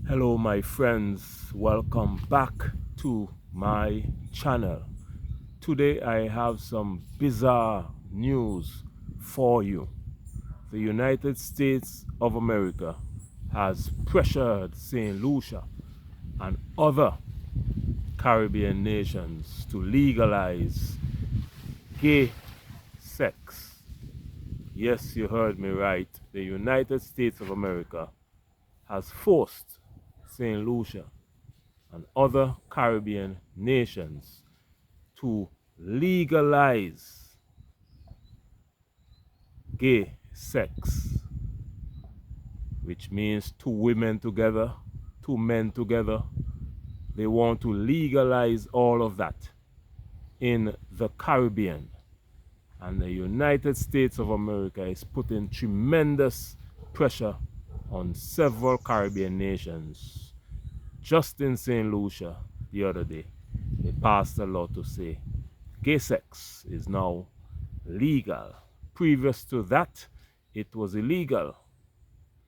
Hello my friends, welcome back to my channel. Today I have some bizarre news for you. The United States of America has pressured St. Lucia and other Caribbean nations to legalize gay sex. Yes, you heard me right. The United States of America has forced St. Lucia and other Caribbean nations to legalize gay sex, which means two women together, two men together. They want to legalize all of that in the Caribbean. And the United States of America is putting tremendous pressure on several Caribbean nations. Just in St. Lucia the other day, they passed a law to say gay sex is now legal. Previous to that, it was illegal.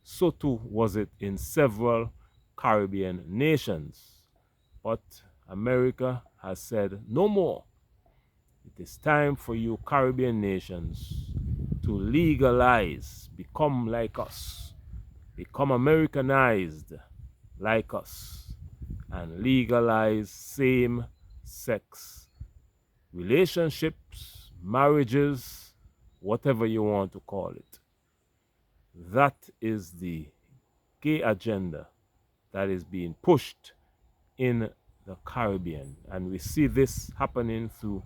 So too was it in several Caribbean nations. But America has said no more. It is time for you Caribbean nations to legalize, become like us, become Americanized like us, and legalize same-sex relationships, marriages, whatever you want to call it. That is the gay agenda that is being pushed in the Caribbean. And we see this happening through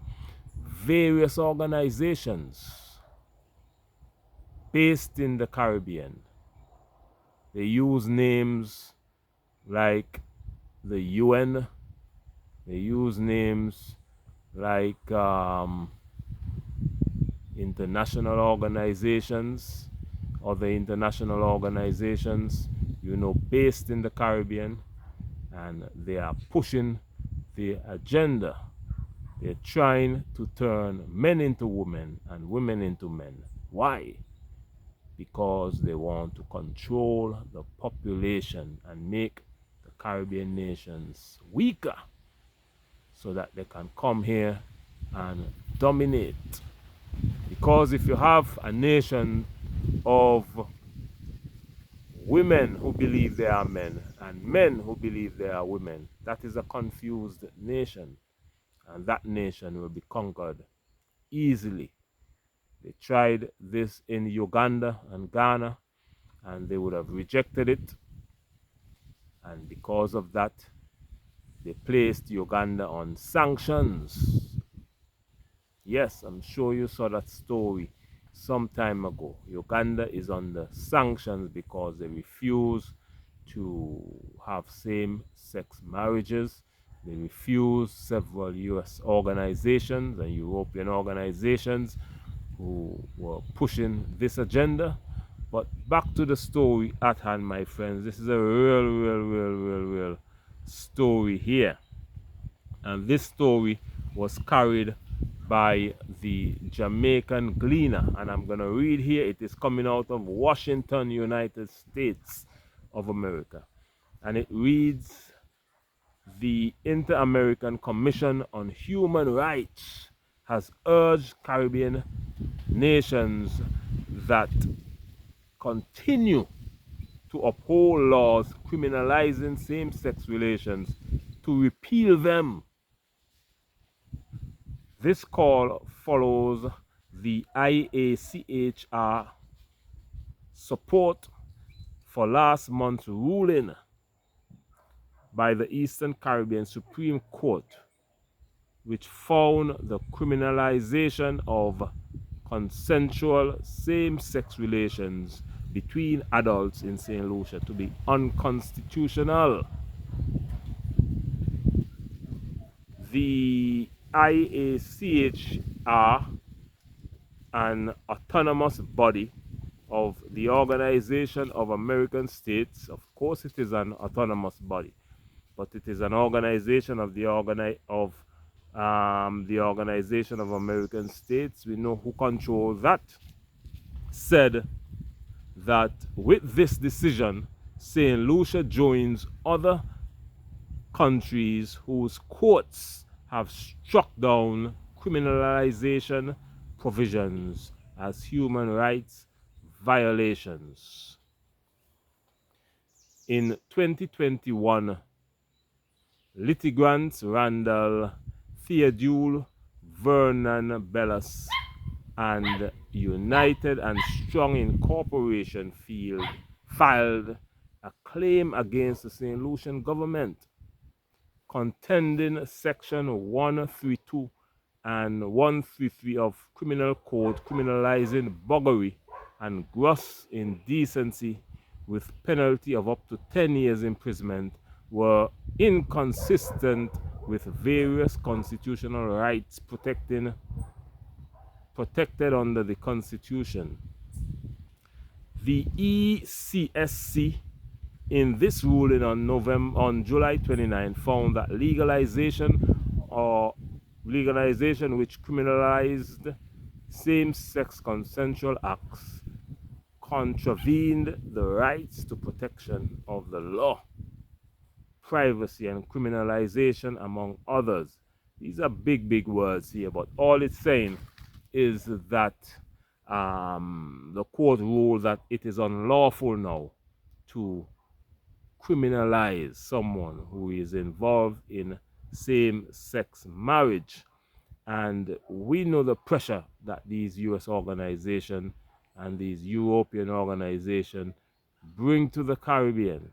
various organizations based in the Caribbean. They use names like the UN, they use names like international organizations, other international organizations, based in the Caribbean, and they are pushing the agenda. They're trying to turn men into women and women into men. Why? Because they want to control the population and make the Caribbean nations weaker so that they can come here and dominate. Because if you have a nation of women who believe they are men and men who believe they are women, that is a confused nation, and that nation will be conquered easily. They tried this in Uganda and Ghana, and they would have rejected it, and because of that they placed Uganda on sanctions. Yes, I'm sure you saw that story some time ago. Uganda is under sanctions because they refuse to have same-sex marriages. They refuse several US organizations and European organizations who were pushing this agenda. But back to the story at hand, my friends. This is a real story here. And this story was carried by the Jamaican Gleaner, and I'm going to read here. It is coming out of Washington, United States of America, and it reads: the Inter-American Commission on Human Rights has urged Caribbean nations that continue to uphold laws criminalizing same-sex relations to repeal them. This call follows the IACHR support for last month's ruling by the Eastern Caribbean Supreme Court, which found the criminalization of consensual same-sex relations between adults in St. Lucia to be unconstitutional. The IACHR, an autonomous body of the Organization of American States. Of course it is an autonomous body, but it is an organization of the Organization of American States. We know who controls that. Said that with this decision, St. Lucia joins other countries whose courts have struck down criminalization provisions as human rights violations. In 2021, litigants Randall Theodule, Vernon Bellis, and United and Strong Incorporation filed a claim against the St. Lucian government, contending Section 132 and 133 of Criminal Code criminalizing buggery and gross indecency with penalty of up to 10 years imprisonment were inconsistent with various constitutional rights protected under the Constitution. The ECSC in this ruling on July 29 found that legalization which criminalized same-sex consensual acts contravened the rights to protection of the law, privacy, and criminalization, among others. These are big words here, but all it's saying is that the court ruled that it is unlawful now to criminalize someone who is involved in same-sex marriage. And we know the pressure that these US organizations and these European organizations bring to the Caribbean.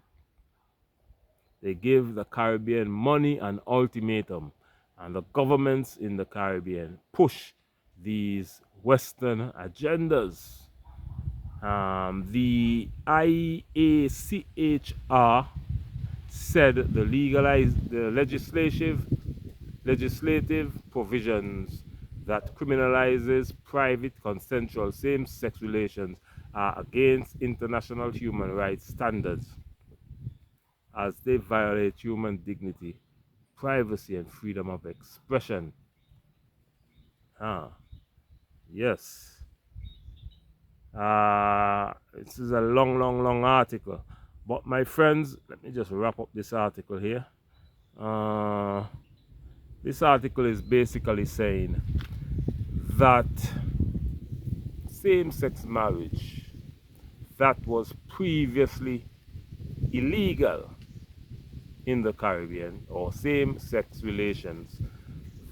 They give the Caribbean money and ultimatum, and the governments in the Caribbean push these Western agendas. The IACHR said the legislative provisions that criminalizes private consensual same-sex relations are against international human rights standards, as they violate human dignity, privacy, and freedom of expression. Yes. This is a long article. But my friends, let me just wrap up this article here. This article is basically saying that same-sex marriage that was previously illegal in the Caribbean, or same-sex relations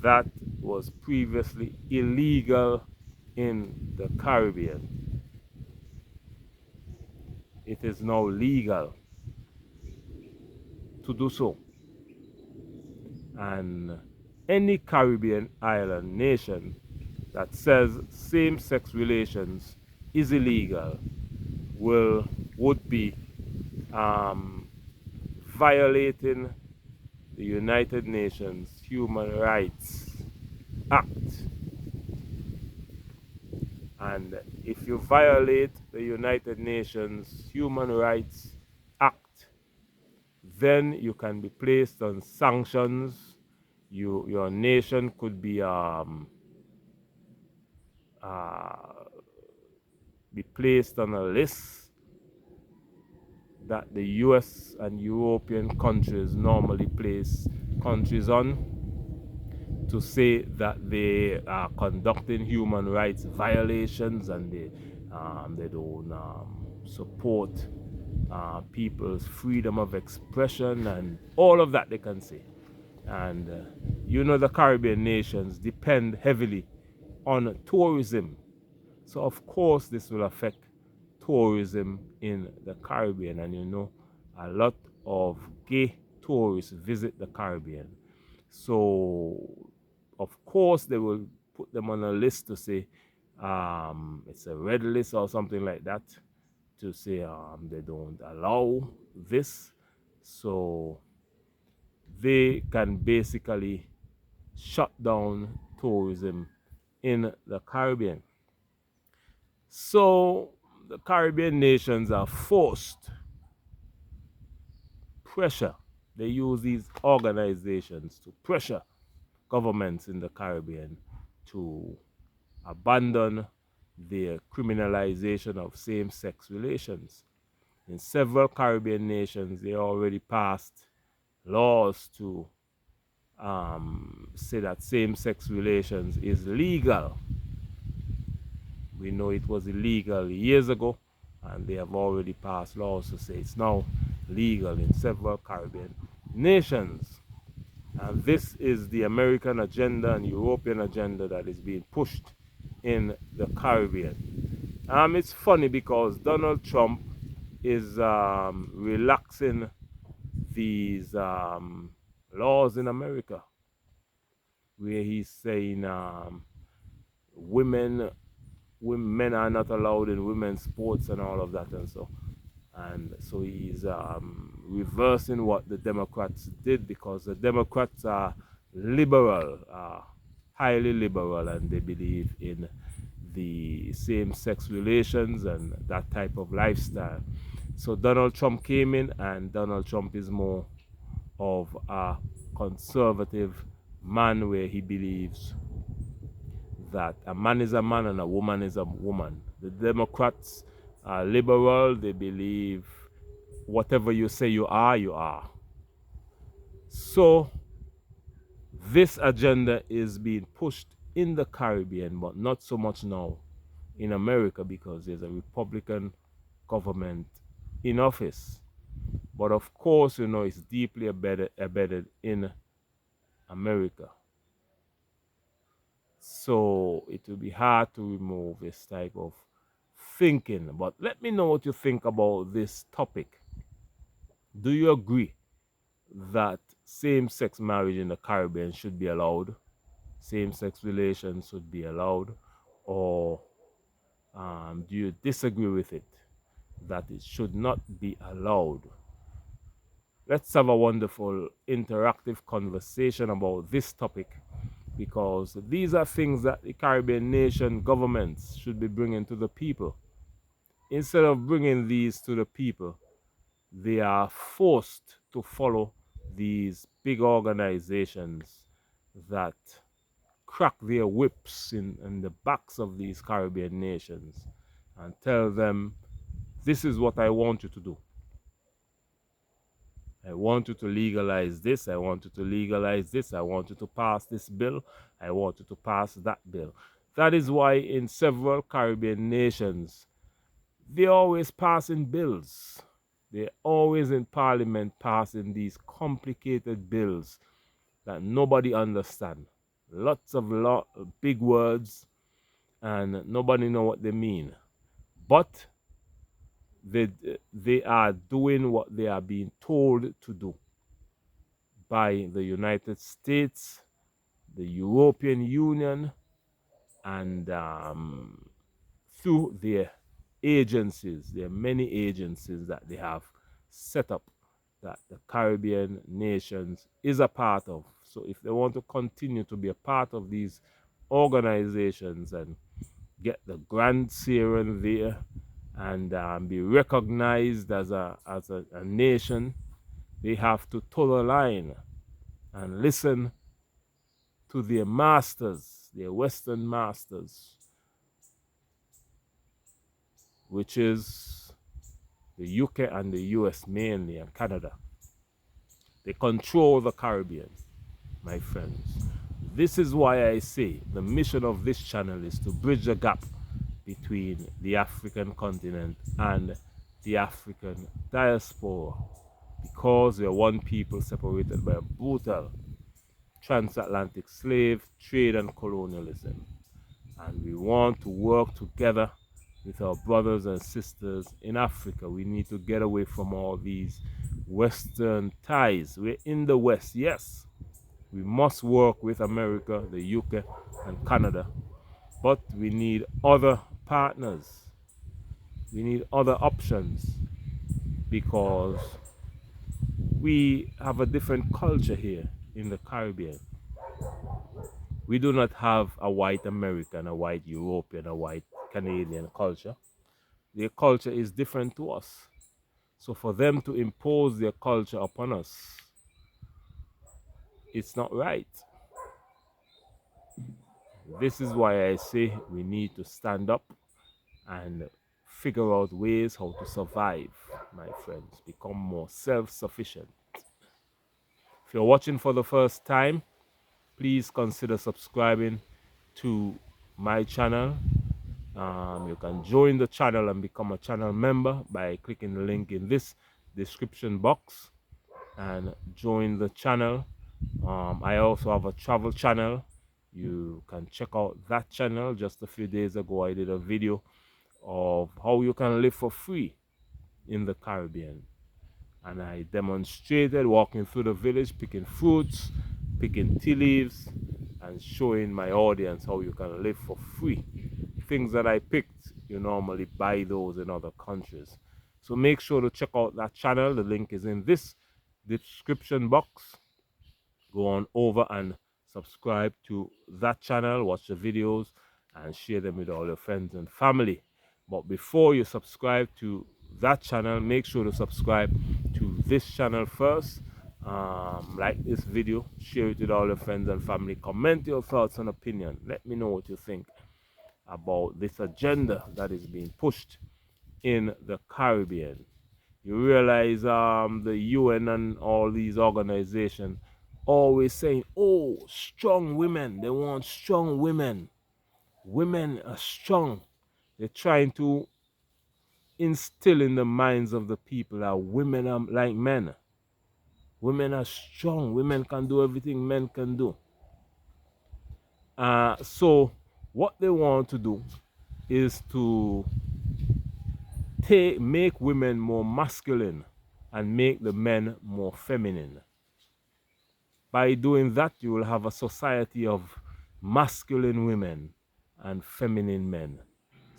that was previously illegal in the Caribbean, it is now legal to do so. And any Caribbean island nation that says same-sex relations is illegal would be violating the United Nations Human Rights Act. And if you violate the United Nations Human Rights Act, then you can be placed on sanctions. Your nation could be placed on a list that the US and European countries normally place countries on, to say that they are conducting human rights violations and they don't support people's freedom of expression and all of that they can say. And the Caribbean nations depend heavily on tourism. So of course this will affect tourism in the Caribbean, and a lot of gay tourists visit the Caribbean. So of course they will put them on a list to say it's a red list or something like that, to say they don't allow this. So they can basically shut down tourism in the Caribbean. So the Caribbean nations are forced pressure. They use these organizations to pressure governments in the Caribbean to abandon their criminalization of same-sex relations. In several Caribbean nations, they already passed laws to say that same-sex relations is legal. We know it was illegal years ago, and they have already passed laws to say it's now legal in several Caribbean nations. And this is the American agenda and European agenda that is being pushed in the Caribbean. It's funny because Donald Trump is relaxing these laws in America, where he's saying men are not allowed in women's sports and all of that, and so he's reversing what the Democrats did, because the Democrats are liberal, highly liberal, and they believe in the same-sex relations and that type of lifestyle. So Donald Trump came in, and Donald Trump is more of a conservative man, where he believes that a man is a man and a woman is a woman. The Democrats are liberal. They believe whatever you say you are, you are. So this agenda is being pushed in the Caribbean, but not so much now in America, because there's a Republican government in office. But of course, it's deeply embedded in America. So it will be hard to remove this type of thinking. But let me know what you think about this topic. Do you agree that same-sex marriage in the Caribbean should be allowed? Same-sex relations should be allowed? Or do you disagree with it, that it should not be allowed? Let's have a wonderful interactive conversation about this topic, because these are things that the Caribbean nation governments should be bringing to the people. Instead of bringing these to the people, they are forced to follow these big organizations that crack their whips in the backs of these Caribbean nations and tell them, this is what I want you to do. I want you to legalize this. I want you to legalize this. I want you to pass this bill. I want you to pass that bill. That is why in several Caribbean nations, they're always passing bills. They're always in parliament passing these complicated bills that nobody understands. Lots of big words, and nobody know what they mean. But they are doing what they are being told to do by the United States, the European Union, and through their agencies. There are many agencies that they have set up that the Caribbean nations is a part of. So if they want to continue to be a part of these organizations and get the grants here and there, and be recognized as a nation, they have to toe the line and listen to their masters, their Western masters, which is the UK and the US mainly, and Canada. They control the Caribbean, my friends. This is why I say the mission of this channel is to bridge the gap between the African continent and the African diaspora, because we are one people separated by a brutal transatlantic slave trade and colonialism. And we want to work together with our brothers and sisters in Africa. We need to get away from all these Western ties. We're in the West, yes. We must work with America, the UK, and Canada. But we need other partners. We need other options, because we have a different culture here in the Caribbean. We do not have a white American, a white European, a white Canadian culture. Their culture is different to us. So for them to impose their culture upon us, it's not right. This is why I say we need to stand up and figure out ways how to survive, my friends. Become more self-sufficient. If you're watching for the first time, please consider subscribing to my channel. You can join the channel and become a channel member by clicking the link in this description box and join the channel. I also have a travel channel. You can check out that channel. Just a few days ago I did a video of how you can live for free in the Caribbean, and I demonstrated walking through the village, picking fruits, picking tea leaves, and showing my audience how you can live for free. Things that I picked, you normally buy those in other countries. So make sure to check out that channel. The link is in this description box. Go on over and subscribe to that channel, watch the videos, and share them with all your friends and family. But before you subscribe to that channel, make sure to subscribe to this channel first. Like this video, share it with all your friends and family, comment your thoughts and opinion. Let me know what you think about this agenda that is being pushed in the Caribbean. You realize the UN and all these organizations always saying, oh, strong women, they want strong women. Women are strong. They're trying to instill in the minds of the people that women are like men. Women are strong. Women can do everything men can do. So what they want to do is to make women more masculine and make the men more feminine. By doing that, you will have a society of masculine women and feminine men.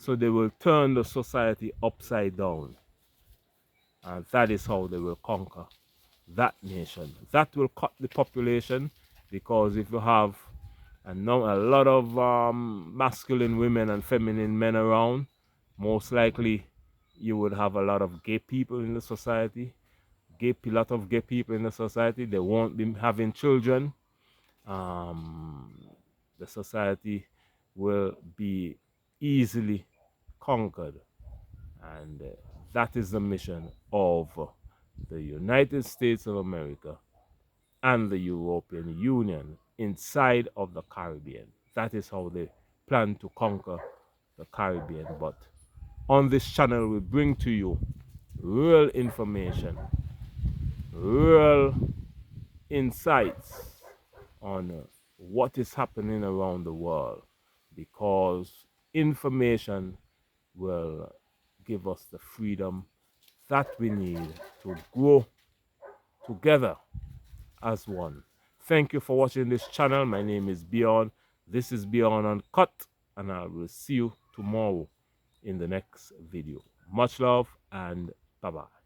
So they will turn the society upside down. And that is how they will conquer that nation. That will cut the population, because if you have a lot of masculine women and feminine men around, most likely you would have a lot of gay people in the society. Lot of gay people in the society. They won't be having children. The society will be easily conquered, and that is the mission of the United States of America and the European Union inside of the Caribbean. That is how they plan to conquer the Caribbean. But on this channel we bring to you real information, real insights on what is happening around the world, because information will give us the freedom that we need to grow together as one. Thank you for watching this channel. My name is Beyond. This is Beyond Uncut, and I will see you tomorrow in the next video. Much love and bye-bye.